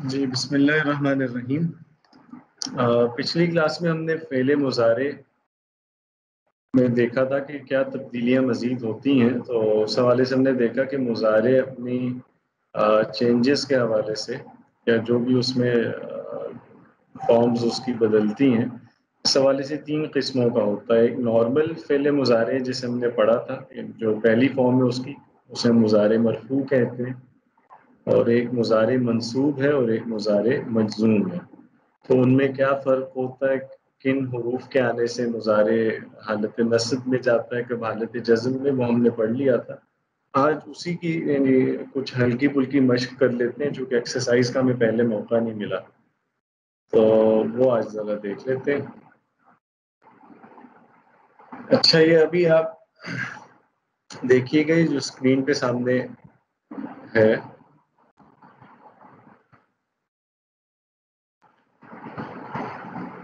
جی بسم اللہ الرحمن الرحیم۔ پچھلی کلاس میں ہم نے فعل مضارع میں دیکھا تھا کہ کیا تبدیلیاں مزید ہوتی ہیں، تو اس حوالے سے ہم نے دیکھا کہ مضارع اپنی چینجز کے حوالے سے یا جو بھی اس میں فارمز اس کی بدلتی ہیں، اس حوالے سے 3 قسموں کا ہوتا ہے۔ ایک نارمل فعل مضارع جسے ہم نے پڑھا تھا، جو پہلی فارم ہے اس کی، اسے مضارع مرفوع کہتے ہیں، اور ایک مضارع منصوب ہے اور ایک مضارع مجزوم ہے۔ تو ان میں کیا فرق ہوتا ہے، کن حروف کے آنے سے مضارع حالت نصب میں جاتا ہے، کب حالت جزم میں، وہ ہم نے پڑھ لیا تھا۔ آج اسی کی یعنی کچھ ہلکی پھلکی مشق کر لیتے ہیں، چونکہ ایکسرسائز کا ہمیں پہلے موقع نہیں ملا، تو وہ آج ذرا دیکھ لیتے ہیں۔ اچھا، یہ ابھی آپ دیکھیے گا جو اسکرین پہ سامنے ہے،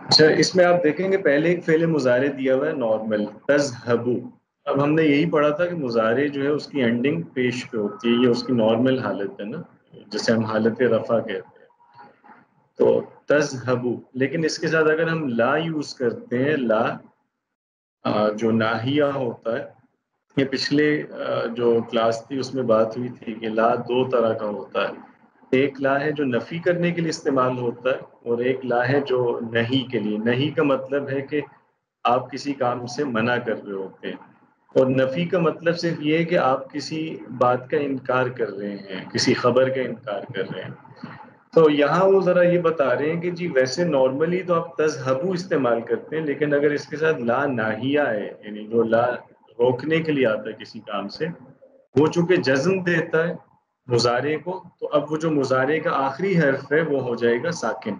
اچھا اس میں آپ دیکھیں گے پہلے ایک فعل مضارع دیا ہوا ہے نارمل، تذهبوا۔ اب ہم نے یہی پڑھا تھا کہ مضارع جو ہے اس کی اینڈنگ پیش پہ ہوتی ہے، یہ اس کی نارمل حالت ہے نا، جسے ہم حالت رفع کہتے ہیں۔ تو تذهبوا، لیکن اس کے ساتھ اگر ہم لا یوز کرتے ہیں، لا جو ناہیہ ہوتا ہے، یہ پچھلے جو کلاس تھی اس میں بات ہوئی تھی کہ لا 2 طرح کا ہوتا ہے۔ ایک لا ہے جو نفی کرنے کے لیے استعمال ہوتا ہے، اور ایک لا ہے جو نہیں کے لیے۔ نہیں کا مطلب ہے کہ آپ کسی کام سے منع کر رہے ہوتے ہیں، اور نفی کا مطلب صرف یہ ہے کہ آپ کسی بات کا انکار کر رہے ہیں، کسی خبر کا انکار کر رہے ہیں۔ تو یہاں وہ ذرا یہ بتا رہے ہیں کہ جی ویسے نارملی تو آپ تذهبوا استعمال کرتے ہیں، لیکن اگر اس کے ساتھ لا ناہیہ ہے، یعنی جو لا روکنے کے لیے آتا ہے کسی کام سے، وہ چونکہ جزم دیتا ہے مضارع کو، تو اب وہ جو مضارع کا آخری حرف ہے وہ ہو جائے گا ساکن۔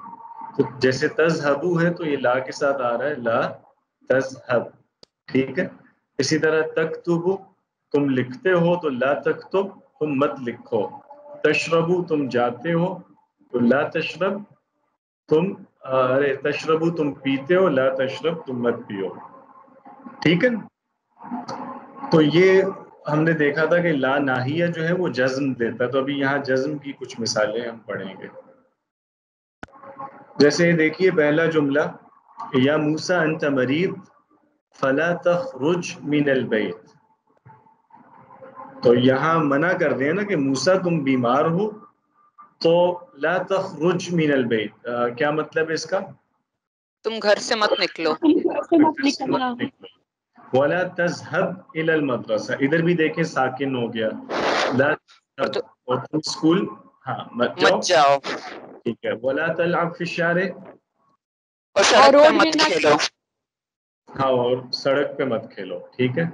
تو جیسے تذهبوا ہے تو یہ لا کے ساتھ آ رہا ہے لا تذهب، ٹھیک ہے۔ اسی طرح تکتبوا، تم لکھتے ہو تو لا تکتب، تم مت لکھو۔ تشربوا، تم جاتے ہو تو لا تشرب، تشربوا تم پیتے ہو، لا تشرب تم مت پیو، ٹھیک ہے۔ تو یہ ہم نے دیکھا تھا کہ لا ناہیہ جو ہے وہ جزم دیتا ہے، تو ابھی یہاں جزم کی کچھ مثالیں ہم پڑھیں گے۔ جیسے دیکھیے پہلا جملہ، یا موسیٰ انت مریض فلا تخرج من البیت۔ تو یہاں منع کر دیں نا کہ موسیٰ تم بیمار ہو، تو لا تخرج من البیت، کیا مطلب ہے اس کا؟ تم گھر سے مت نکلو۔ ولا تذهب الى المدرسہ، ادھر بھی دیکھیں ساکن ہو گیا، لا تذهب، اور تم اسکول مت جاؤ، ٹھیک ہے۔ ولا تلعب في الشارع، اور سڑک پہ مت کھیلو، اور سڑک پہ مت کھیلو، ٹھیک ہے۔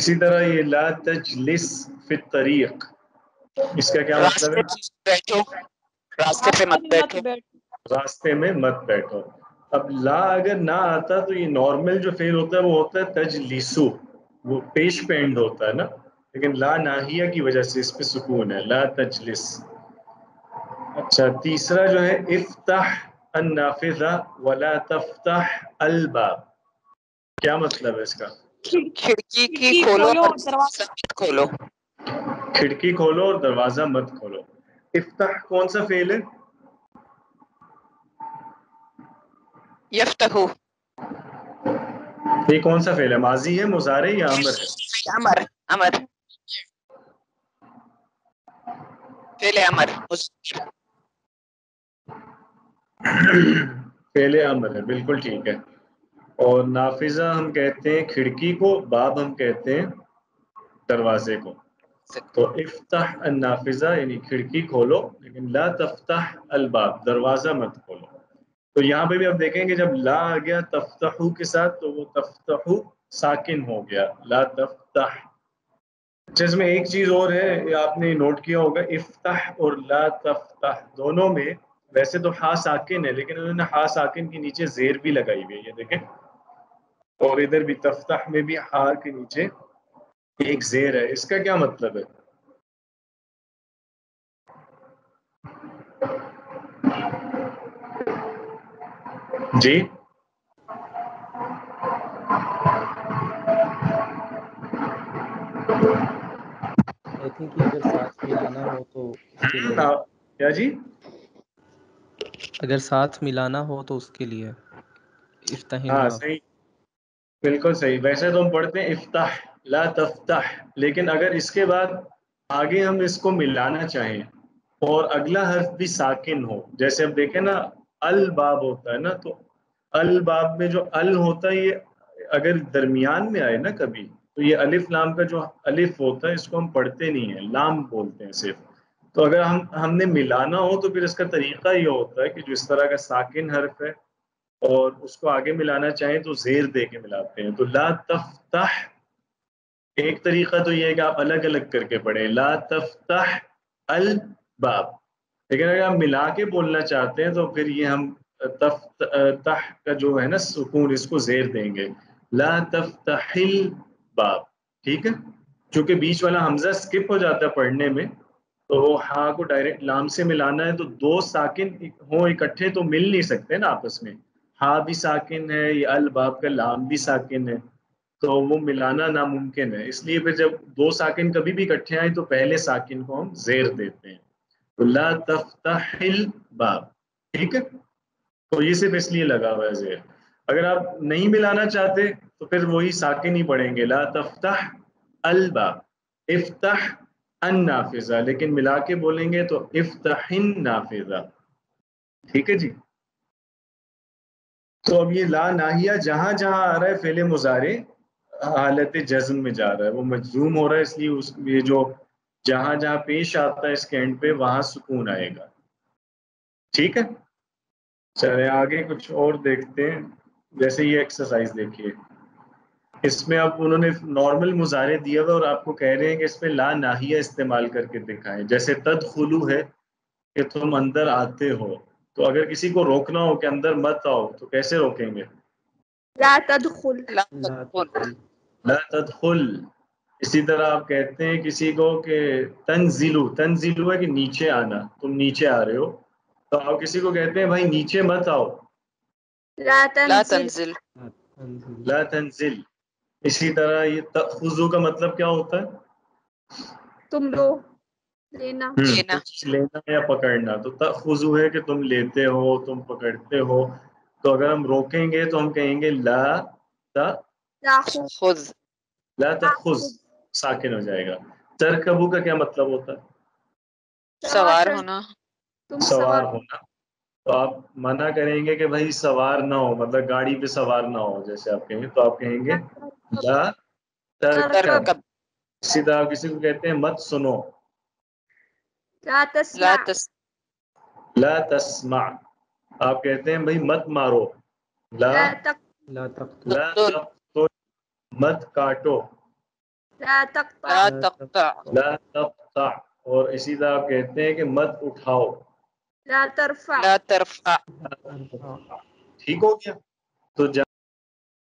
اسی طرح یہ لا تجلس في الطريق، اس کا کیا مطلب ہے؟ بیٹھو، راستے پہ مت بیٹھو، راستے میں مت بیٹھو۔ اب لا اگر نہ آتا تو یہ نارمل جو فعل ہوتا ہے وہ ہوتا ہے تجلیسو، وہ پیش پینڈ ہوتا ہے نا، لیکن لا ناہیہ کی وجہ سے اس پہ سکون ہے، لا تجلس۔ اچھا تیسرا جو ہے افتح النافذہ ولا تفتح الباب، کیا مطلب ہے اس کا؟ کھڑکی کی کھولو اور دروازہ مت کھولو۔ کھڑکی کھولو اور دروازہ مت کھولو۔ افتح کون سا فعل ہے؟ یفتحو، یہ کون سا فعل ہے؟ ماضی ہے، مضارع یا امر ہے؟ امر، فعل امر، فعل امر ہے، بالکل ٹھیک ہے۔ اور نافذہ ہم کہتے ہیں کھڑکی کو، باب ہم کہتے ہیں دروازے کو۔ تو افتح النافذہ یعنی کھڑکی کھولو، لیکن لا تفتح الباب، دروازہ مت کھولو۔ تو یہاں پہ بھی آپ دیکھیں گے جب لا آ گیا تفتحو کے ساتھ تو وہ تفتحو ساکن ہو گیا، لا تفتح۔ جس میں ایک چیز اور ہے، یہ آپ نے نوٹ کیا ہوگا، افتح اور لا تفتح دونوں میں ویسے تو ہا ساکن ہے، لیکن انہوں نے ہا ساکن کے نیچے زیر بھی لگائی ہوئی ہے، یہ دیکھیں، اور ادھر بھی تفتح میں بھی ہا کے نیچے ایک زیر ہے۔ اس کا کیا مطلب ہے؟ جی کہتے ہیں کہ اگر ساتھ میں آنا ہو تو اس کے لیے کیا جی؟ اگر ساتھ ملانا ہو تو اس کے لیے افتح ہاں الباب. صحیح، بالکل صحیح. ویسے تو ہم پڑھتے ہیں افتح لا تفتح، لیکن اگر اس کے بعد آگے ہم اس کو ملانا چاہیں اور اگلا حرف بھی ساکن ہو، جیسے اب دیکھیں نا الباب ہوتا ہے نا، تو الباب میں جو ال ہوتا ہے یہ اگر درمیان میں آئے نا کبھی، تو یہ الف لام کا جو الف ہوتا ہے اس کو ہم پڑھتے نہیں ہیں، لام بولتے ہیں صرف. تو اگر ہم نے ملانا ہو تو پھر اس کا طریقہ یہ ہوتا ہے کہ جو اس طرح کا ساکن حرف ہے اور اس کو آگے ملانا چاہیں تو زیر دے کے ملاتے ہیں. تو لا تفتح، ایک طریقہ تو یہ ہے کہ آپ الگ الگ کر کے پڑھیں لا تفتح الباب، لیکن اگر آپ ملا کے بولنا چاہتے ہیں تو پھر یہ ہم تفتح کا جو ہے نا سکون اس کو زیر دیں گے، لا تفتح الباب. ٹھیک ہے، چونکہ بیچ والا حمزہ سکپ ہو جاتا ہے پڑھنے میں، تو ہاں کو ڈائریکٹ لام سے ملانا ہے تو دو ساکن ہوں اکٹھے تو مل نہیں سکتے نا آپس میں، ہاں بھی ساکن ہے یا الباب کا لام بھی ساکن ہے، تو وہ ملانا ناممکن ہے. اس لیے پھر جب دو ساکن کبھی بھی اکٹھے آئیں تو پہلے ساکن کو ہم زیر دیتے ہیں، تو لا تفتح الباب. ٹھیک ہے، تو یہ صرف اس لیے لگا ہوا ہے زیر. اگر آپ نہیں ملانا چاہتے تو پھر وہی ساکن ہی پڑھیں گے لا تفتح الباب افتح النافذہ، لیکن ملا کے بولیں گے تو افتح النافذہ. ٹھیک ہے جی. تو اب یہ لا ناہیہ جہاں جہاں آ رہا ہے فعل مضارع حالت جزم میں جا رہا ہے، وہ مجزوم ہو رہا ہے، اس لیے یہ جو جہاں جہاں پیش آتا ہے اس کے اینڈ پہ وہاں سکون آئے گا. ٹھیک ہے، چلے آگے کچھ اور دیکھتے ہیں. جیسے یہ ایکسرسائز دیکھیے، اس میں اب انہوں نے نارمل مضارع دیا ہوا اور آپ کو کہہ رہے ہیں کہ اس پہ لا ناہیہ استعمال کر کے دکھائیں. جیسے تدخلو ہے کہ تم اندر آتے ہو، تو اگر کسی کو روکنا ہو کہ اندر مت آؤ تو کیسے روکیں گے؟ لا تدخل. لا لا تدخل. تدخل. لا تدخل. اسی طرح آپ کہتے ہیں کسی کو کہ تنزلو، تنزلو ہے کہ نیچے آنا، تم نیچے آ رہے ہو، تو آپ کسی کو کہتے ہیں بھائی نیچے مت آؤ، لا لا تنزل. تنزل. تنزل. لا تنزل. اسی طرح یہ تأخذو کا مطلب کیا ہوتا ہے؟ تم لو، لینا. لینا. کچھ لینا یا پکڑنا. تو تأخذو ہے کہ تم لیتے ہو، تم پکڑتے ہو. تو اگر ہم روکیں گے تو ہم کہیں گے لا تاخذ. خذ. لا تأخذ، ساکن ہو جائے گا. ترکبو کا کیا مطلب ہوتا ہے؟ سوار ہونا. تم سوار ہونا. تو آپ منع کریں گے کہ بھائی سوار نہ ہو، مطلب گاڑی پہ سوار نہ ہو جیسے آپ کہیں گے، تو آپ کہیں گے لا ترکب. ترکب. اسی طرح آپ کسی کو کہتے ہیں مت سنو، لا لا تسمع. لا تسمع. آپ کہتے ہیں بھائی مت مارو، لا لا لا تقتل. لا تقتل. تقتل. مت کاٹو، لا تقطع. لا لا تقطع. لا تقطع. اور اسی طرح آپ کہتے ہیں کہ مت اٹھاؤ، لا ترفع. لا ترفع. ٹھیک ہو گیا. تو جہاں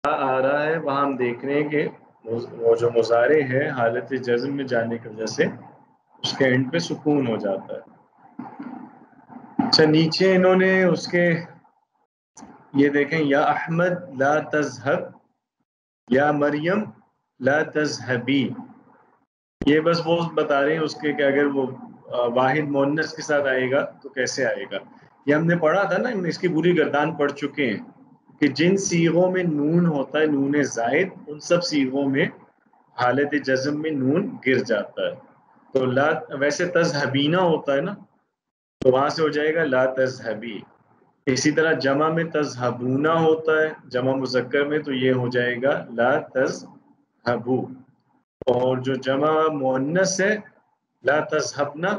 آ رہا ہے وہاں ہم دیکھ رہے ہیں کہ وہ جو مضارع ہے حالت جزم میں جانے کی وجہ سے اس کے اینڈ پہ سکون ہو جاتا ہے. اچھا، نیچے انہوں نے اس کے یہ دیکھیں یا احمد لا تذهب، یا مریم لا تذهبی. یہ بس وہ بتا رہے ہیں اس کے کہ اگر وہ واحد مؤنث کے ساتھ آئے گا تو کیسے آئے گا. یہ ہم نے پڑھا تھا نا، اس کی پوری گردان پڑھ چکے ہیں کہ جن صیغوں میں نون ہوتا ہے، نون زائد، ان سب صیغوں میں حالت جزم میں نون گر جاتا ہے. تو لا ویسے تذهبینا ہوتا ہے نا، تو وہاں سے ہو جائے گا لا تذهبی. اسی طرح جمع میں تذهبونا ہوتا ہے، جمع مذکر میں تو یہ ہو جائے گا لا تذهبو. اور جو جمع مؤنث ہے لا تذهبنا،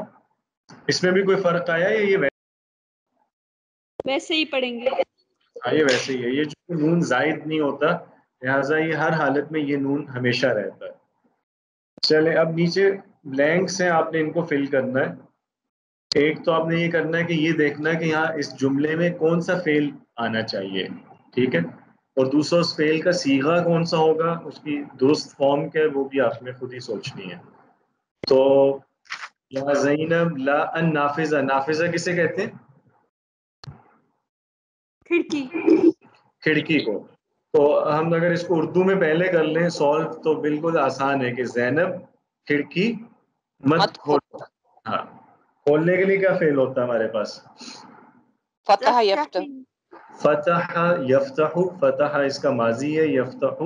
اس میں بھی کوئی فرق آیا ہے؟ یہ ویسے ہی پڑھیں گے. یہ ویسے ہی ہے. یہ جو نون زائد نہیں ہوتا، لہٰذا یہ ہر حالت میں یہ نون ہمیشہ رہتا ہے. چلے اب نیچے بلینکس ہیں، آپ نے ان کو فل کرنا ہے. ایک تو آپ نے یہ کرنا ہے کہ یہ دیکھنا ہے کہ یہاں اس جملے میں کون سا فعل آنا چاہیے. ٹھیک ہے، اور دوسرا اس فعل کا صیغہ کون سا ہوگا، اس کی درست فارم کیا ہے، وہ بھی آپ نے خود ہی سوچنی ہے. تو یا زینب لا ان نافذہ، نافذہ کسے کہتے ہیں؟ کھڑکی. کھڑکی کو. تو ہم اگر اس کو اردو میں پہلے کر لیں سالو تو بالکل آسان ہے کہ زینب کھڑکی مت مت کھولو. ہاں، کھولنے کے لیے کیا فعل ہوتا ہے ہمارے پاس؟ فتح یفتح تفتحي فتح یفتح، فتح اس کا ماضی ہے، یفتح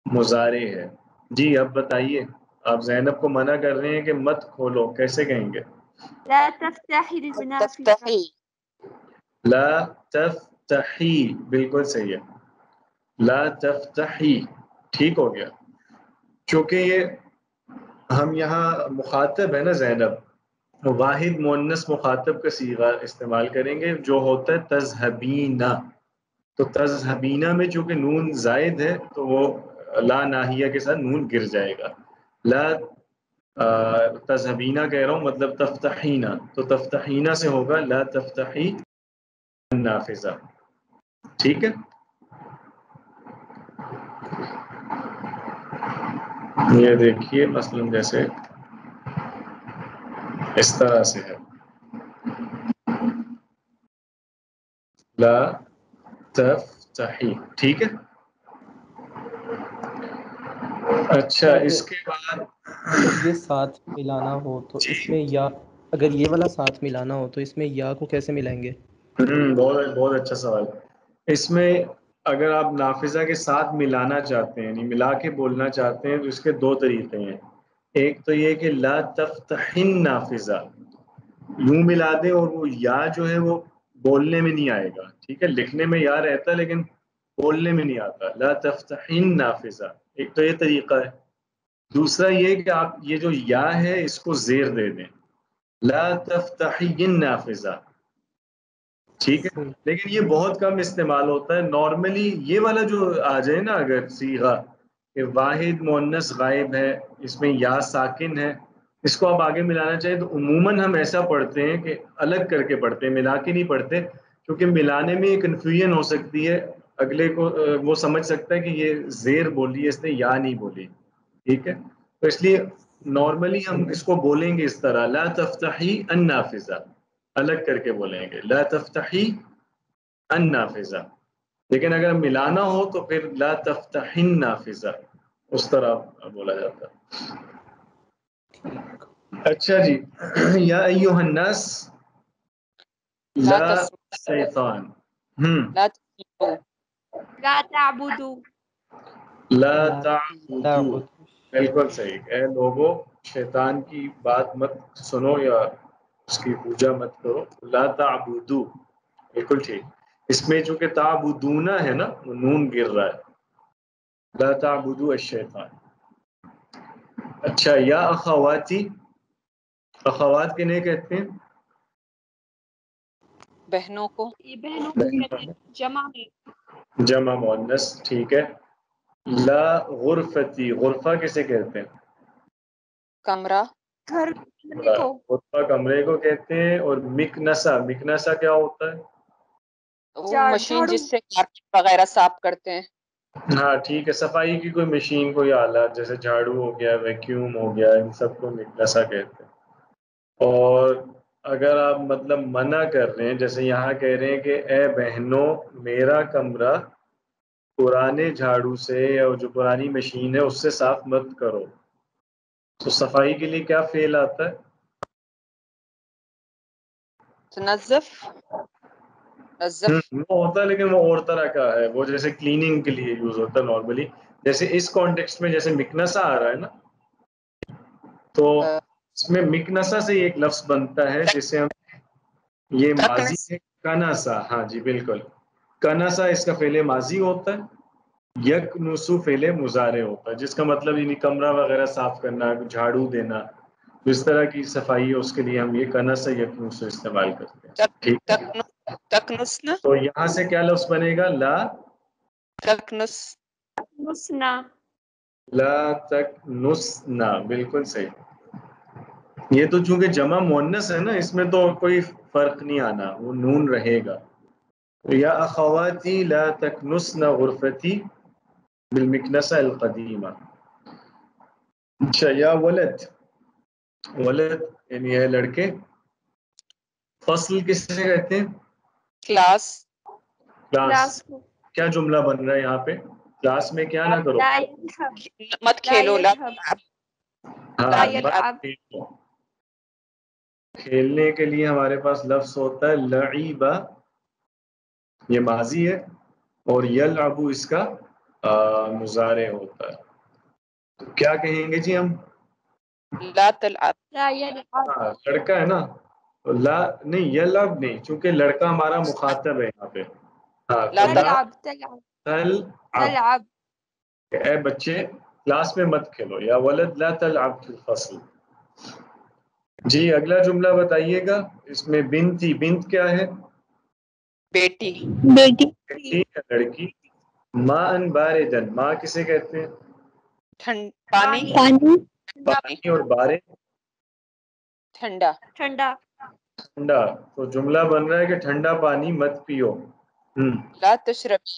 مضارع ہے. جی اب بتائیے، آپ زینب کو منع کر رہے ہیں کہ مت کھولو، کیسے کہیں گے؟ لا تفتحي النافذة. تفتحی لا تفتحی، بالکل صحیح ہے. لا تفتحی، ٹھیک ہو گیا. چونکہ یہ ہم یہاں مخاطب ہے نا زینب، واحد مؤنث مخاطب کا صیغہ استعمال کریں گے جو ہوتا ہے تذهبینا. تو تذهبینا میں چونکہ نون زائد ہے تو وہ لا ناہیہ کے ساتھ نون گر جائے گا. لا تذهبینا کہہ رہا ہوں، مطلب تفتحینا، تو تفتحینا سے ہوگا لا تفتحی النافذہ. ٹھیک ہے، یہ دیکھیے مثلا جیسے اس طرح سے ہے، لا تفتحی. ٹھیک ہے. اچھا اس کے بعد اگر یہ ساتھ ملانا ہو تو اس میں یا، اگر یہ والا ساتھ ملانا ہو تو اس میں یا کو کیسے ملائیں گے؟ بہت بہت اچھا سوال. اس میں اگر آپ نافذہ کے ساتھ ملانا چاہتے ہیں، یعنی ملا کے بولنا چاہتے ہیں، تو اس کے دو طریقے ہیں. ایک تو یہ کہ لا تفتحن نافذہ، یوں ملا دیں اور وہ یا جو ہے وہ بولنے میں نہیں آئے گا. ٹھیک ہے، لکھنے میں یا رہتا ہے لیکن بولنے میں نہیں آتا. لا تفتحن نافذہ، ایک تو یہ طریقہ ہے. دوسرا یہ کہ آپ یہ جو یا ہے اس کو زیر دے دیں، لا تفتحین نافذہ. ٹھیک ہے، صحیح. لیکن یہ بہت کم استعمال ہوتا ہے. نارملی یہ والا جو آ جائے نا اگر صیغہ کہ واحد مؤنث غائب ہے، اس میں یا ساکن ہے، اس کو آپ آگے ملانا چاہیں تو عموماً ہم ایسا پڑھتے ہیں کہ الگ کر کے پڑھتے ہیں، ملا کے نہیں پڑھتے، کیونکہ ملانے میں یہ کنفیوژن ہو سکتی ہے. اگلے کو وہ سمجھ سکتا ہے کہ یہ زیر بولی ہے، اس نے یا نہیں بولی. ٹھیک ہے، تو اس لیے نارملی ہم اس کو بولیں گے اس طرح لا تفتحی النافذہ، الگ کر کے بولیں گے لا تفتحی النافذہ. لیکن اگر ملانا ہو تو پھر لا تفتحن نافذہ، اس طرح بولا جاتا ہے. ٹھیک. اچھا جی، یا ایھا الناس لا لا تس شیطان. لا تسمعوا لا تعبدوا. لا لا تعبدوا، تعبد. بالکل صحیح. اے لوگو شیطان کی بات مت سنو یا اس کی پوجا مت کرو. لا تعبدو، بالکل ٹھیک. اس میں چونکہ تعبدونا ہے نا، وہ نون گر رہا ہے. لا تعبدو الشیطان. اچھا، یا اخواتی، اخوات کنہیں کہتے ہیں؟ بہنوں کو یہ بہنوں کو کہتے ہیں جمع میں. جمع مؤنث. ٹھیک ہے. لا غرفتی، غرفہ کسے کہتے ہیں؟ کمرہ گھر کمرے کو. غرفہ کمرے کو کہتے ہیں. اور مکنسا، مکنسا کیا ہوتا ہے؟ وہ مشین جھاڑو. جس سے کارپیٹ وغیرہ صاف کرتے ہیں. ہاں ٹھیک ہے، صفائی کی کوئی مشین، کوئی آلہ، جیسے جھاڑو ہو گیا، ویکیوم ہو گیا، ان سب کو مکنسا کہتے ہیں. اور اگر آپ مطلب منع کر رہے ہیں، جیسے یہاں کہہ رہے ہیں کہ اے بہنوں میرا کمرہ پرانے جھاڑو سے یا جو پرانی مشین ہے اس سے صاف مت کرو، تو صفائی کے لیے کیا فعل آتا ہے؟ تنظف، نظف. وہ ہوتا ہے لیکن وہ اور طرح کا ہے، وہ جیسے کلیننگ کے لیے یوز ہوتا ہے نارملی. جیسے اس کانٹیکسٹ میں جیسے مکنسا آ رہا ہے نا، تو اس میں مکنسا سے ایک لفظ بنتا ہے جسے ہم، یہ ماضی تکنس ہے کناسا. ہاں جی بالکل، کناسا اس کا فعل ماضی ہوتا ہے. یک نسو فعل مضارع ہوتا ہے، جس کا مطلب یعنی کمرہ وغیرہ صاف کرنا، جھاڑو دینا، اس طرح کی صفائی ہے اس کے لیے ہم یہ کناسا یک نسو استعمال کرتے ہیں. ٹھیک ہے، تکنسن تو یہاں سے کیا لفظ بنے گا؟ لا تکنس نسنا. لا تکنسنا، بالکل صحیح. یہ تو چونکہ جمع مؤنث ہے نا، اس میں تو کوئی فرق نہیں آنا، وہ نون رہے گا. یا اخواتی لا تکنسن غرفتی بالمکنسہ القدیمہ. اچھا، یا ولد، ولد یعنی ہے لڑکے. فصل کس سے کہتے ہیں؟ Class class. کلاس کو. کیا جملہ بن رہا ہے یہاں پہ؟ کلاس میں کیا نہ کرو؟ لا يذهب. مت لا کھیلو. لا يذهب. ہاں، لا لا يلعب. کھیلنے کے لیے ہمارے پاس لفظ ہوتا ہے لعیبہ یہ ماضی ہے اور یلعبو اس کا مضارع ہوتا ہے. تو کیا کہیں گے جی ہم؟ لا تلعب. لا يلعب. ہاں لڑکا ہے نا، تو لا نہیں یلعب نہیں، چونکہ لڑکا ہمارا مخاطب ہے یہاں پہ. ہاں تو لا تلعب تلعب تلعب، تلعب. اے بچے کلاس میں مت کھیلو، یا ولد لا تلعب فی الفصل. جی اگلا جملہ بتائیے گا، اس میں بنتی، بنت کیا ہے؟ بیٹی. بیٹی. بیٹی یا لڑکی. ماء باردن، ماء کسے کہتے ہیں؟ پانی. پانی. پانی. اور بارد ٹھنڈا. ٹھنڈا. ٹھنڈا. تو جملہ بن رہا ہے کہ ٹھنڈا پانی مت پیو. لا تشربی.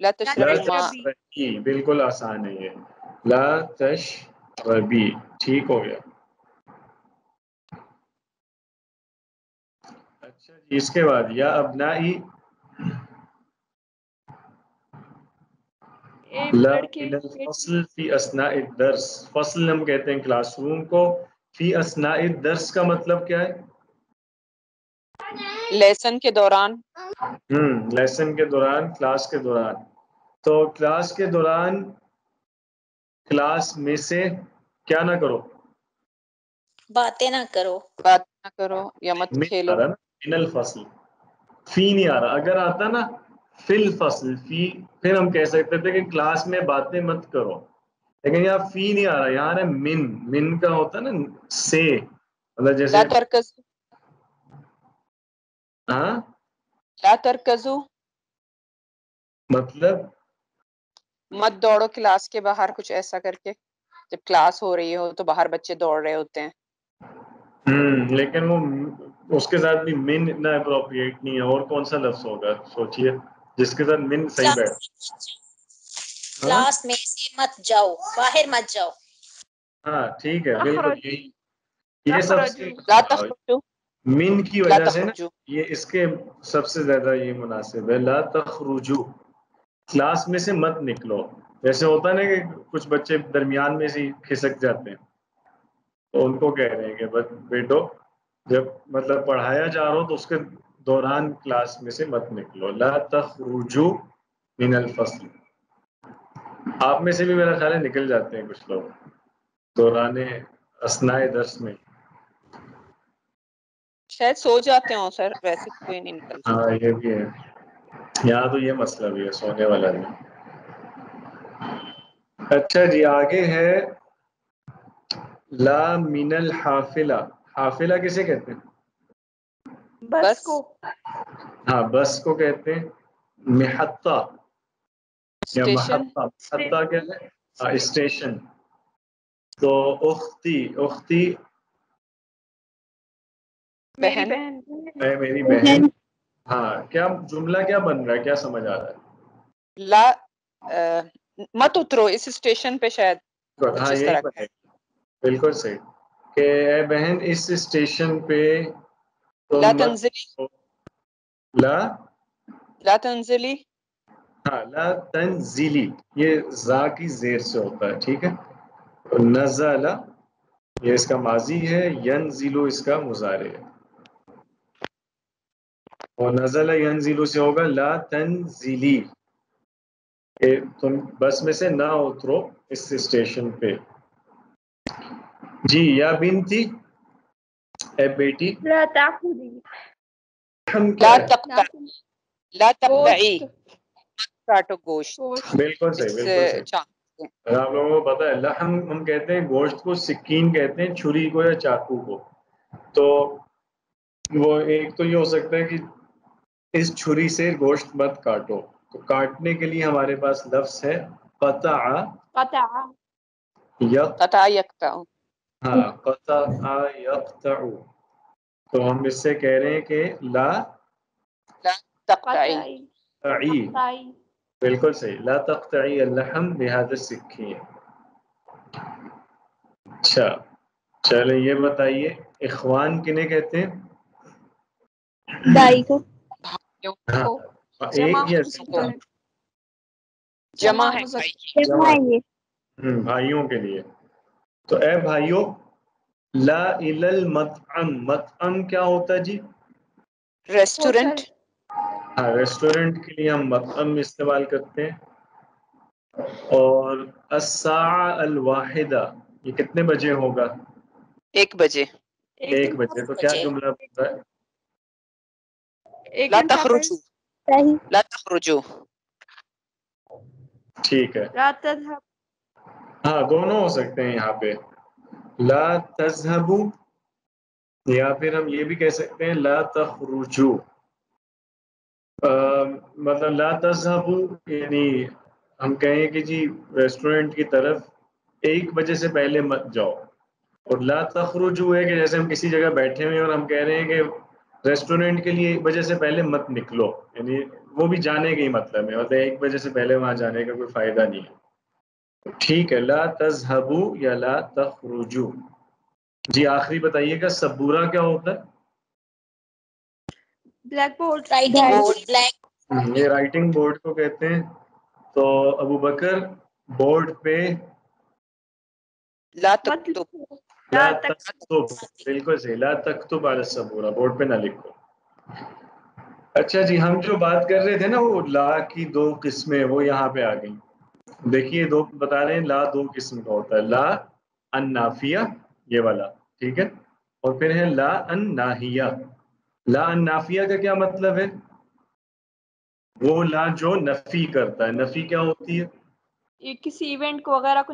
لا لا تشربی ماء. تشربی، بالکل آسان ہے یہ، لا تشربی، ٹھیک ہو گیا. اچھا جی اس کے بعد یا ابنائی لا لڑکے. من الفصل فی اثناء الدرس. فصل ہم کہتے ہیں کلاس روم کو، فی اثناء الدرس کا مطلب کیا ہے؟ لیسن کے دوران. لیسن کے دوران، کلاس کے دوران. تو کلاس کے دوران کلاس میں سے کیا نہ کرو؟ باتیں نہ کرو. بات نہ کرو یا مت من کھیلو. آ رہا نا، من الفصل. فی نہیں آ رہا، اگر آتا نا فی الفصل، فی، پھر ہم کہہ سکتے تھے کہ کلاس میں باتیں مت کرو، لیکن یہاں فی نہیں آ رہا، یہاں ہے من. من کا ہوتا ہے نا سے، مطلب جیسے لا ترکزو. ہاں لا ترکزو مطلب مت دوڑو کلاس کے باہر، کچھ ایسا کر کے. جب کلاس ہو رہی ہو تو باہر بچے دوڑ رہے ہوتے ہیں. لیکن وہ اس کے ساتھ بھی من اتنا اپروپریٹ نہیں ہے. اور کون سا لفظ ہوگا سوچئے جس کے ساتھ من صحیح بیٹھ. کلاس میں سے مت جاؤ، باہر مت جاؤ. ہاں ٹھیک ہے بالکل، اخرجو. یہ سب سے لا تخرجو. من کی لا وجہ سے نا تخرجو. یہ اس کے سب سے زیادہ یہ مناسب ہے. لا تخرجو، کلاس میں سے مت نکلو. جیسے ہوتا ہے نا کہ کچھ بچے درمیان میں سے کھسک جاتے ہیں، تو ان کو کہہ رہے ہیں کہ بس بیٹو جب مطلب پڑھایا جا رہا ہو تو اس کے دوران کلاس میں سے مت نکلو. لا تخرجو من الفصل. آپ میں سے بھی میرا خیال ہے نکل جاتے ہیں کچھ لوگ دوران اثناء درس میں. شاید سو جاتے ہوں سر، ویسے کوئی نہیں نکلتا. ہاں یہ بھی ہے، یہاں تو یہ مسئلہ بھی ہے سونے والا بھی. اچھا جی آگے ہے لا من الحافلہ. حافلہ کسے کہتے ہیں؟ بس کو. ہاں بس کو کہتے ہیں. محطہ یا اسٹیشن. محطہ، محطہ کیا ہے؟ اسٹیشن. تو اختی، اختی میری بہن. بہن. ہے میری بہن. ہاں کیا جملہ کیا بن رہا ہے، کیا سمجھ آ رہا ہے؟ لا مت اترو اس اسٹیشن پہ، شاید کچھ ہاں اس یہی طرح کا. بنے گا، بالکل صحیح. کہ اے بہن اس اسٹیشن پہ تم لا مت تنزلی. لا لا تنزلی. ہاں لا تنزلی، یہ زا کی زیر سے ہوتا ہے، ٹھیک ہے. نزل یہ اس کا ماضی ہے، ینزلو اس کا مضارع ہے. اور نزل ینزلو سے ہوگا لا تنزلی، کہ تم بس میں سے نہ اترو اس اسٹیشن پہ. جی یا بنتی، اے بیٹی. لا تأخذي. ہم کیا لا ہے؟ تقطع. لا تقطعی. گوشت. کاٹو گوشت. گوشت. بالکل صحیح، اس بالکل صحیح. چاند. آپ لوگوں کو پتا ہے لحم ہم کہتے ہیں گوشت کو، سکین کہتے ہیں چھری کو یا چاقو کو. تو وہ ایک تو یہ ہو سکتا ہے کہ اس چھری سے گوشت مت کاٹو، تو کاٹنے کے لیے ہمارے پاس لفظ ہے قطع. قطع. قطع یقطع. ہاں قطع یقطع. تو ہم اس سے کہہ رہے ہیں کہ لا لا تقطعی. قطعي. تقطعی، قطعي. بالکل صحیح، لا تقطعی اللحم بهذا السکین. اچھا چلے یہ بتائیے اخوان کنہیں کہتے ہیں؟ دائی کو. بھائیوں ہاں کو. ایک جمع یا کو. زیادہ؟ جمع ہے مذکر. بھائی کی. جمع بھائیوں کے لیے. تو اے بھائیوں لا الی المطعم. مطعم کیا ہوتا ہے جی؟ ریسٹورنٹ. ہاں ریسٹورینٹ کے لیے ہم مطعم استعمال کرتے ہیں. اور الساعة الواحدہ یہ کتنے بجے ہوگا؟ 1 بجے. 1 بجے. تو کیا جملہ بنتا ہے؟ لا تخرجوا. صحیح. لا تخرجوا. ٹھیک ہے. لا تذهب. ہاں دونوں ہو سکتے ہیں یہاں پہ. لا تذهبوا یا پھر ہم یہ بھی کہہ سکتے ہیں لا تخرجوا. مطلب لا تذهبوا یعنی ہم کہیں کہ جی ریسٹورینٹ کی طرف 1 بجے سے پہلے مت جاؤ. اور لا تخرجوا ہے کہ جیسے ہم کسی جگہ بیٹھے ہوئے اور ہم کہہ رہے ہیں کہ ریسٹورینٹ کے لیے 1 بجے سے پہلے مت نکلو، یعنی وہ بھی جانے کا ہی مطلب ہے، مطلب 1 بجے سے پہلے وہاں جانے کا کوئی فائدہ نہیں ہے. ٹھیک ہے. لا تذهبوا یا لا تخرجوا. جی آخری بتائیے گا سبورہ کیا ہوتا ہے؟ Black board. Writing board. Black. یہ رائٹنگ بورڈ کو کہتے ہیں. تو ابو بکر بورڈ پہ لا مت تکتب. لکھو. لا لا تکتب. بالکل صحیح. لا تکتب علی السبورہ، بورڈ پہ نہ لکھو. اچھا جی ہم جو بات کر رہے تھے نا وہ لا کی 2 قسمیں وہ یہاں پہ آ گئی. دیکھیے بتا رہے ہیں لا 2 قسم کا ہوتا ہے. لا النافیہ یہ والا، ٹھیک ہے، اور پھر ہے لا الناہیہ. لا النافیہ کا کیا مطلب ہے؟ وہ لا جو نفی کرتا ہے. نفی کیا ہوتی ہے؟ یہ کسی ایونٹ کو وغیرہ کو.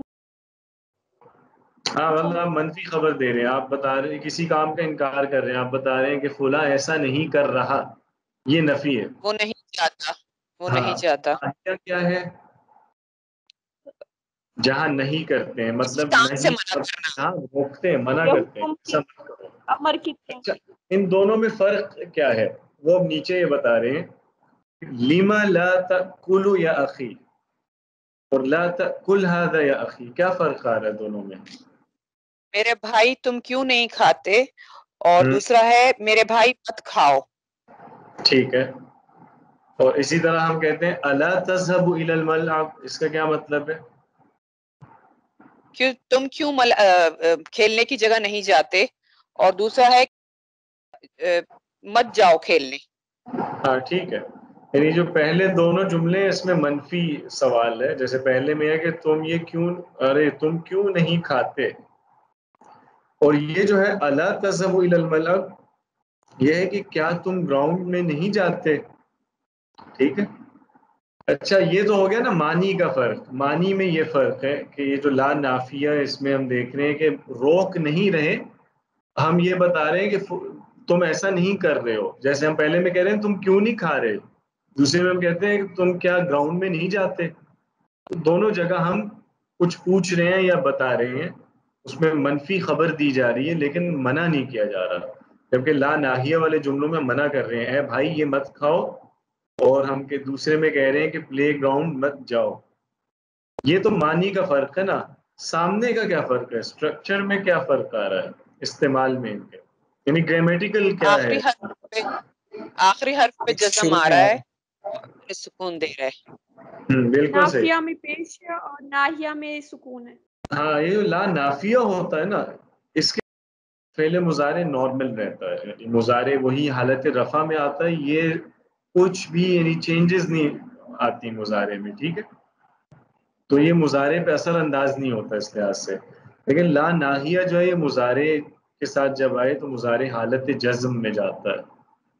ہاں مطلب آپ منفی خبر دے رہے ہیں، آپ بتا رہے ہیں کسی کام کا انکار کر رہے ہیں، آپ بتا رہے ہیں کہ فلاں ایسا نہیں کر رہا، یہ نفی ہے. وہ نہیں چاہتا. وہ ہاں نہیں چاہتا. ناہیہ کیا ہے؟ جہاں نہیں کرتے ہیں، کسی مطلب کام سے نہیں منع کرنا. ہاں روکتے ہیں، منع جو کرتے ہیں حکم ایسا کی مت کرو. امر کی طرح. اچھا ان دونوں میں فرق کیا ہے وہ اب نیچے یہ بتا رہے ہیں. لیما لا تأکلوا یا اخی اور لا تأکل هذا یا اخی، کیا فرق آ رہا ہے دونوں میں؟ میرے بھائی تم کیوں نہیں کھاتے، اور دوسرا ہے میرے بھائی مت کھاؤ. ٹھیک ہے. اور اسی طرح ہم کہتے ہیں الا تذهب الى الملعب، اس کا کیا مطلب ہے؟ تم کیوں کھیلنے کی جگہ نہیں جاتے، اور دوسرا ہے مت جاؤ کھیلنے. ہاں ٹھیک ہے. یعنی جو پہلے دونوں جملے ہیں اس میں منفی سوال ہے. جیسے پہلے میں ہے کہ تم کیوں نہیں کھاتے، اور یہ جو ہے الا تذهب الى الملعب یہ ہے کہ کیا تم گراؤنڈ میں نہیں جاتے. ٹھیک ہے. اچھا یہ تو ہو گیا نا معنی کا فرق. معنی میں یہ فرق ہے کہ یہ جو لا نافیہ ہے اس میں ہم دیکھ رہے ہیں کہ روک نہیں رہے، ہم یہ بتا رہے ہیں کہ تم ایسا نہیں کر رہے ہو. جیسے ہم پہلے میں کہہ رہے ہیں تم کیوں نہیں کھا رہے، دوسرے میں ہم کہتے ہیں کہ تم کیا گراؤنڈ میں نہیں جاتے. تو دونوں جگہ ہم کچھ پوچھ رہے ہیں یا بتا رہے ہیں، اس میں منفی خبر دی جا رہی ہے لیکن منع نہیں کیا جا رہا. جبکہ لا ناہیہ والے جملوں میں منع کر رہے ہیں اے بھائی یہ مت کھاؤ، اور ہم کے دوسرے میں کہہ رہے ہیں کہ پلے گراؤنڈ مت جاؤ. یہ تو معنی کا فرق ہے نا. سامنے کا کیا فرق ہے، اسٹرکچر میں کیا فرق آ رہا ہے استعمال میں ان کے، یعنی گرامیٹیکل کیا ہے. آخری حرف پہ جزم شروع آ میں رہا ہے، سکون دے رہا ہے. بالکل صحیح. نافیہ میں پیش ہے اور ناہیہ میں سکون ہے. ہاں یہ لا نافیہ ہوتا ہے نا اس کے فعل مضارع نارمل رہتا ہے، یعنی مضارع وہی حالت رفع میں آتا ہے، یہ کچھ بھی یعنی چینجز نہیں آتی مضارع میں. ٹھیک ہے. تو یہ مضارع پہ اثر انداز نہیں ہوتا اس لحاظ سے. لیکن لا ناہیہ جو ہے یہ مضارع کے ساتھ جب آئے تو مضارع حالت جزم میں جاتا ہے.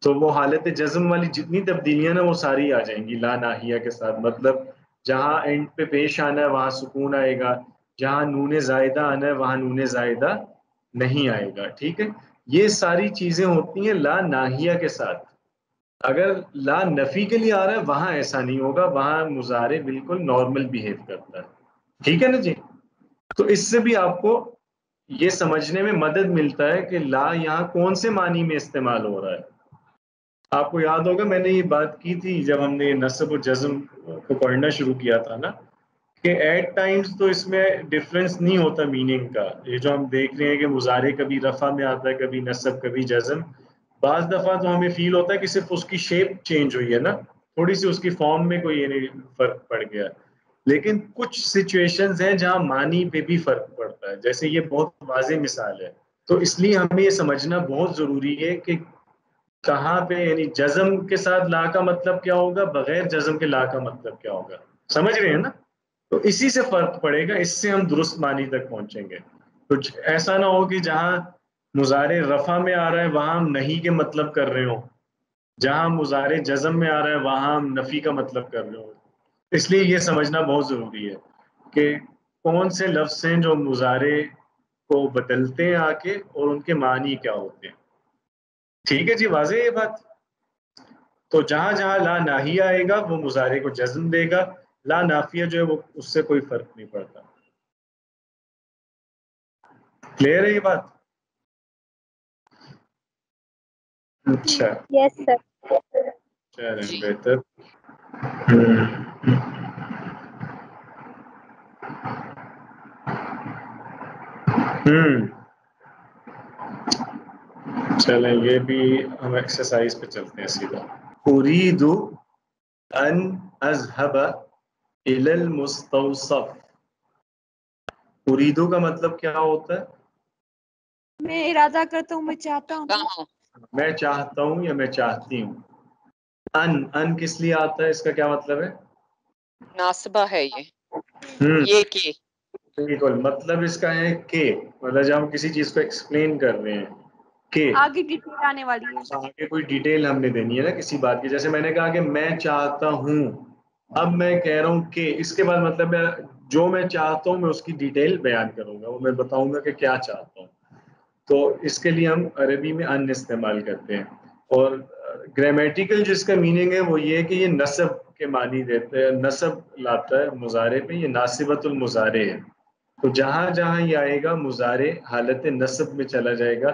تو وہ حالت جزم والی جتنی تبدیلیاں نا وہ ساری آ جائیں گی لا ناہیہ کے ساتھ. مطلب جہاں اینڈ پہ پیش آنا ہے وہاں سکون آئے گا، جہاں نون زائدہ آنا ہے وہاں نون زائدہ نہیں آئے گا. ٹھیک ہے. یہ ساری چیزیں ہوتی ہیں لا ناہیہ کے ساتھ. اگر لا نفی کے لیے آ رہا ہے وہاں ایسا نہیں ہوگا، وہاں مضارع بالکل نارمل بیہیو کرتا ہے. ٹھیک ہے نا جی. تو اس سے بھی آپ کو یہ سمجھنے میں مدد ملتا ہے کہ لا یہاں کون سے معنی میں استعمال ہو رہا ہے. آپ کو یاد ہوگا میں نے یہ بات کی تھی جب ہم نے نصب و جزم کو پڑھنا شروع کیا تھا نا، کہ ایٹ ٹائمز تو اس میں ڈفرینس نہیں ہوتا میننگ کا. یہ جو ہم دیکھ رہے ہیں کہ مضارع کبھی رفع میں آتا ہے، کبھی نصب، کبھی جزم. بعض دفعہ تو ہمیں فیل ہوتا ہے کہ صرف اس کی شیپ چینج ہوئی ہے نا، تھوڑی سی اس کی فارم میں کوئی یعنی فرق پڑ گیا. لیکن کچھ سچویشنز ہیں جہاں معنی پہ بھی فرق پڑتا ہے، جیسے یہ بہت واضح مثال ہے. تو اس لیے ہمیں یہ سمجھنا بہت ضروری ہے کہ کہاں پہ یعنی جزم کے ساتھ لا کا مطلب کیا ہوگا, بغیر جزم کے لا کا مطلب کیا ہوگا, سمجھ رہے ہیں نا؟ تو اسی سے فرق پڑے گا, اس سے ہم درست معنی تک پہنچیں گے. کچھ ایسا نہ ہو کہ جہاں مضارع رفع میں آ رہا ہے وہاں ہم نہیں کے مطلب کر رہے ہوں, جہاں مضارع جزم میں آ رہا ہے وہاں ہم نفی کا مطلب کر رہے ہوں. اس لیے یہ سمجھنا بہت ضروری ہے کہ کون سے لفظ ہیں جو مضارع کو بدلتے ہیں آ کے اور ان کے معنی کیا ہوتے ہیں. ٹھیک ہے جی, واضح ہے یہ بات؟ تو جہاں جہاں لا ناہیہ آئے گا وہ مضارع کو جزم دے گا, لا نافیہ جو ہے وہ اس سے کوئی فرق نہیں پڑتا. کلیئر ہے یہ بات؟ اچھا یس سر. چلیں جی بہتر. چلیں یہ بھی ہم ایکسرسائز پہ چلتے ہیں سیدھا. اريد ان اذهب الى المستوصف. اریدو کا مطلب کیا ہوتا ہے؟ میں ارادہ کرتا ہوں, میں چاہتا ہوں. کہاں میں چاہتا ہوں یا میں چاہتی ہوں. ان کس لیے آتا ہے, اس کا کیا مطلب ہے؟ ناصبہ ہے یہ کہ بالکل, مطلب اس کا ہے کہ, مطلب جب ہم کسی چیز کو ایکسپلین کر رہے ہیں کہ آگے ڈیٹیل آنے والی ہے. آگے کوئی ڈیٹیل ہم نے دینی ہے نا کسی بات کی. جیسے میں نے کہا کہ میں چاہتا ہوں, اب میں کہہ رہا ہوں کہ, اس کے بعد مطلب ہے جو میں چاہتا ہوں میں اس کی ڈیٹیل بیان کروں گا, وہ میں بتاؤں گا کہ کیا چاہتا ہوں. تو اس کے لیے ہم عربی میں ان استعمال کرتے ہیں. اور گرامیٹیکل جس کا میننگ ہے وہ یہ ہے کہ یہ نصب کے معنی دیتے ہیں, نصب لاتا ہے مضارع پہ, یہ ناصبۃ المضارع ہے. تو جہاں جہاں یہ آئے گا مضارع حالت نصب میں چلا جائے گا.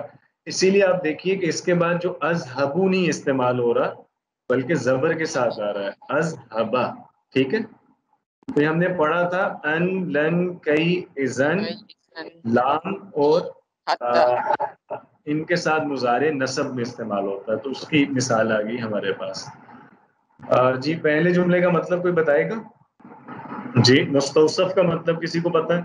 اسی لیے آپ دیکھیے کہ اس کے بعد جو اذهبوا نہیں استعمال ہو رہا بلکہ زبر کے ساتھ آ رہا ہے, اذهبا. ٹھیک ہے, تو ہم نے پڑھا تھا ان لن کئی اذن لام اور ان کے ساتھ مضارع نصب میں استعمال ہوتا ہے. تو اس کی مثال آ گئی ہمارے پاس. جی پہلے جملے کا مطلب کوئی بتائے گا؟ جی مستوصف کا مطلب کسی کو پتہ ہے؟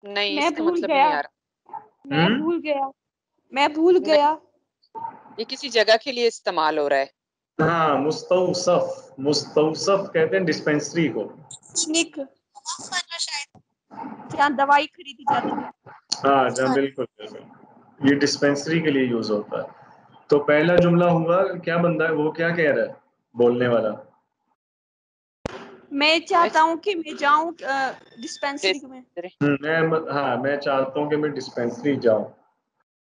نہیں, میں اس کا بھول مطلب گیا, نہیں آ رہا. میں بھول گیا. یہ کسی جگہ کے لیے استعمال ہو رہا ہے. ہاں مستوصف, مستوصف کہتے ہیں ڈسپینسری کو. کلینک, جہاں دوائی خریدی جاتی ہے. ہاں جہاں بالکل بالکل, یہ ڈسپینسری کے لیے یوز ہوتا ہے. تو پہلا جملہ ہوا, کیا بندہ ہے وہ کیا کہہ رہا ہے بولنے والا؟ میں چاہتا ہوں کہ میں جاؤں ڈسپینسری میں. میں چاہتا ہوں کہ میں ڈسپینسری جاؤں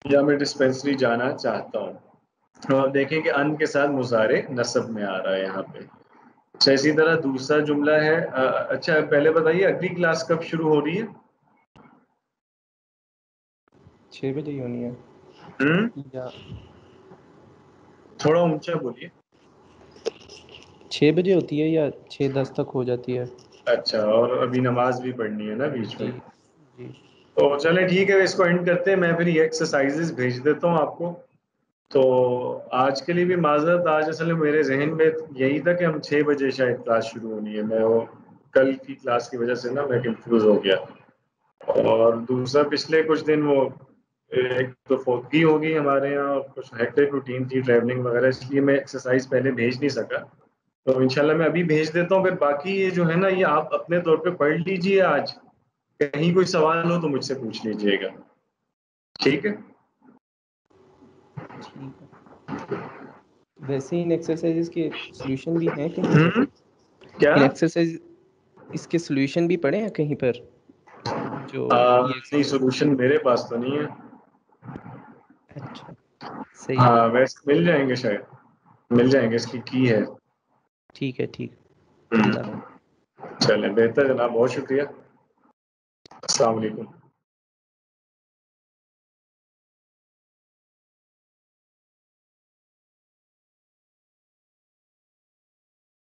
یا میں ڈسپینسری جانا چاہتا ہوں. اور دیکھیں کہ ان کے ساتھ مضارع نصب میں آ رہا ہے یہاں پہ. اچھا اسی طرح دوسرا جملہ ہے. اچھا پہلے بتائیے اگلی کلاس کب شروع ہو رہی ہے؟ 6 بجے ہی ہونی ہے یا تھوڑا اونچا بولیے. 6 بجے ہوتی ہے یا 6:10 تک ہو جاتی ہے؟ اچھا, اور ابھی نماز بھی پڑھنی ہے نا بیچ میں. جی جی تو چلیں ٹھیک ہے, اس کو اینڈ کرتے ہیں. میں پھر یہ ایکسرسائزز بھیج دیتا ہوں آپ کو. تو آج کے لیے بھی معذرت, آج اصل میں میرے ذہن میں یہی تھا کہ ہم 6 بجے شاید کلاس شروع ہونی ہے. میں وہ کل کی کلاس کی وجہ سے نا میں کنفیوز ہو گیا. اور دوسرا پچھلے کچھ دن وہ ایک تو فوتگی ہو گئی ہمارے یہاں, اور کچھ ہیکٹک روٹین تھی ٹریولنگ وغیرہ, اس لیے میں ایکسرسائز پہلے بھیج نہیں سکا. تو انشاءاللہ میں ابھی بھیج دیتا ہوں. پھر باقی یہ جو ہے نا یہ آپ اپنے طور پہ پڑھ لیجئے. آج کہیں کوئی سوال ہو تو مجھ سے پوچھ لیجئے گا, ٹھیک ہے؟ ٹھیک ہے. ویسے ان ایکسرسائزز کے سولوشن بھی ہیں کہیں پر؟ کیا ان ایکسرسائز اس کے سولوشن بھی پڑے ہیں کہیں پر جو یہ نہیں, ایکسرسائز؟ سولوشن میرے پاس تو نہیں ہے. اچھا صحیح ہے. ہاں ویسے مل جائیں گے, شاید مل جائیں گے, اس کی ہے. ٹھیک ہے ٹھیک. اللہ حافظ. چلیں بہتر جناب, بہت شکریہ. السلام علیکم.